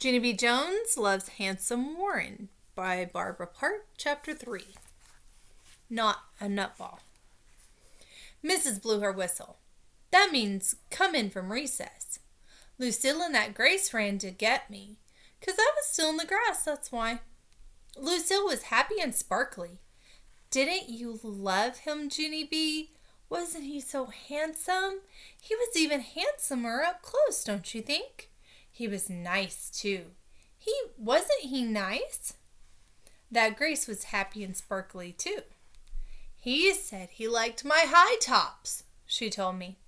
Junie B. Jones loves Handsome Warren by Barbara Part, Chapter 3. Not a nutball. Mrs. blew her whistle. That means come in from recess. Lucille and that Grace ran to get me, 'cause I was still in the grass, that's why. Lucille was happy and sparkly. Didn't you love him, Junie B? Wasn't he so handsome? He was even handsomer up close, don't you think? He was nice, too. Wasn't he nice? That Grace was happy and sparkly, too. He said he liked my high tops, she told me.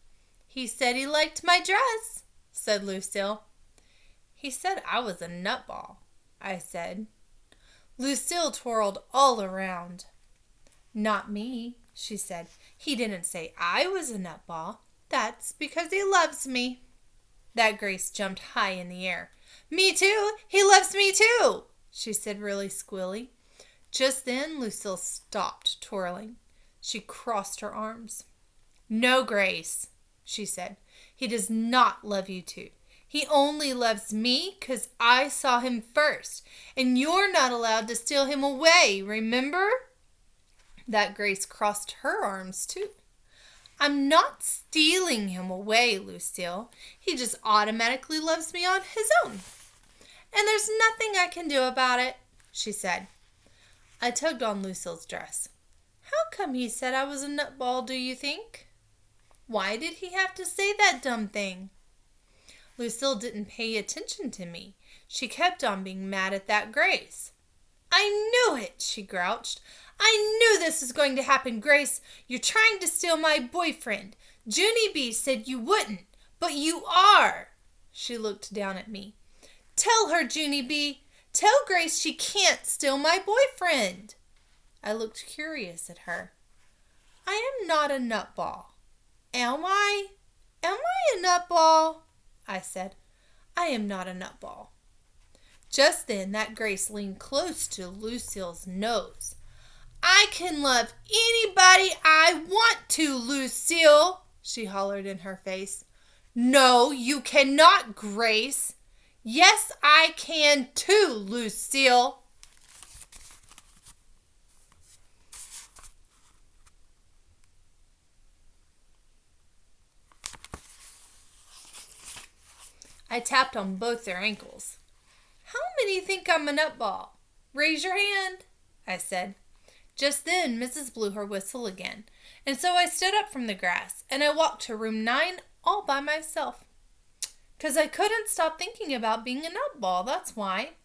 He said he liked my dress, said Lucille. He said I was a nutball, I said. Lucille twirled all around. Not me, she said. He didn't say I was a nutball. That's because he loves me. That Grace jumped high in the air. Me too! He loves me too! She said really squeally. Just then Lucille stopped twirling. She crossed her arms. No, Grace, she said. He does not love you too. He only loves me 'cause I saw him first, and you're not allowed to steal him away, remember? That Grace crossed her arms too. I'm not stealing him away, Lucille. He just automatically loves me on his own. And there's nothing I can do about it, she said. I tugged on Lucille's dress. How come he said I was a nutball, do you think? Why did he have to say that dumb thing? Lucille didn't pay attention to me. She kept on being mad at that Grace. I knew it, she grouched. I knew this was going to happen, Grace. You're trying to steal my boyfriend. Junie B said you wouldn't, but you are. She looked down at me. Tell her, Junie B. Tell Grace she can't steal my boyfriend. I looked curious at her. I am not a nutball. Am I? Am I a nutball? I said. I am not a nutball. Just then that Grace leaned close to Lucille's nose. I can love anybody I want to, Lucille, she hollered in her face. No, you cannot, Grace. Yes, I can too, Lucille. I tapped on both their ankles. How many think I'm a nutball? Raise your hand, I said. Just then, Mrs. blew her whistle again, and so I stood up from the grass, and I walked to room 9 all by myself. 'Cause I couldn't stop thinking about being a nutball, that's why.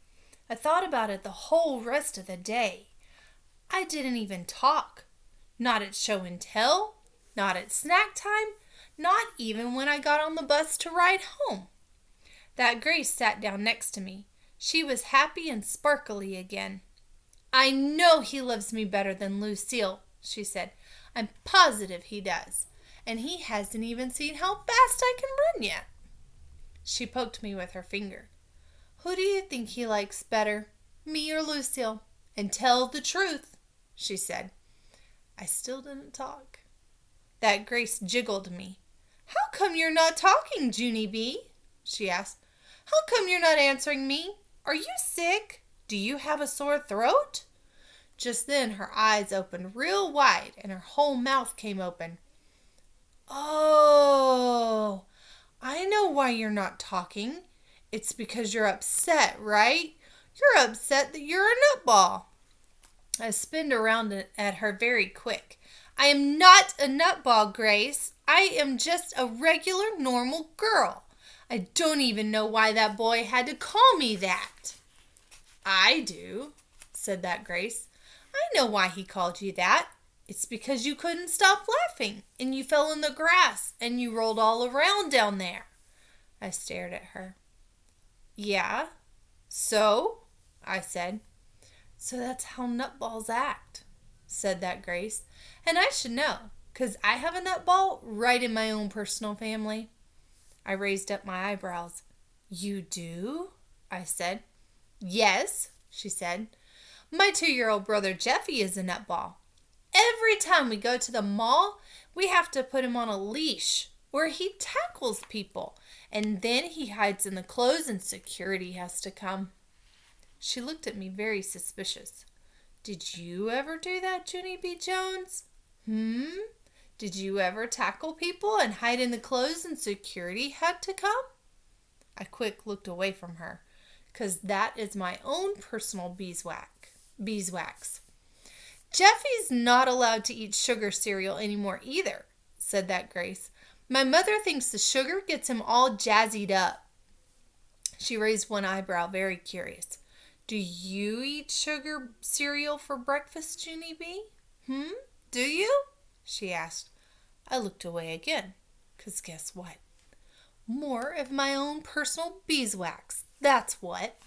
I thought about it the whole rest of the day. I didn't even talk. Not at show and tell, not at snack time, not even when I got on the bus to ride home. That Grace sat down next to me. She was happy and sparkly again. I know he loves me better than Lucille, she said. I'm positive he does. And he hasn't even seen how fast I can run yet. She poked me with her finger. Who do you think he likes better, me or Lucille? And tell the truth, she said. I still didn't talk. That Grace jiggled me. How come you're not talking, Junie B? She asked. How come you're not answering me? Are you sick? Do you have a sore throat? Just then her eyes opened real wide and her whole mouth came open. Oh, I know why you're not talking. It's because you're upset, right? You're upset that you're a nutball. I spinned around at her very quick. I am not a nutball, Grace. I am just a regular, normal girl. I don't even know why that boy had to call me that. I do, said that Grace. I know why he called you that. It's because you couldn't stop laughing, and you fell in the grass, and you rolled all around down there. I stared at her. Yeah, so? I said. So that's how nutballs act, said that Grace. And I should know, 'cause I have a nutball right in my own personal family. I raised up my eyebrows. You do? I said. Yes, she said. My 2-year-old brother Jeffy is a nutball. Every time we go to the mall, we have to put him on a leash where he tackles people and then he hides in the clothes and security has to come. She looked at me very suspicious. Did you ever do that, Junie B. Jones? Did you ever tackle people and hide in the clothes and security had to come? I quick looked away from her, 'cause that is my own personal beeswax. Jeffy's not allowed to eat sugar cereal anymore either, said that Grace. My mother thinks the sugar gets him all jazzied up. She raised one eyebrow, very curious. Do you eat sugar cereal for breakfast, Junie B? Do you? She asked. I looked away again, 'cause guess what? More of my own personal beeswax, that's what.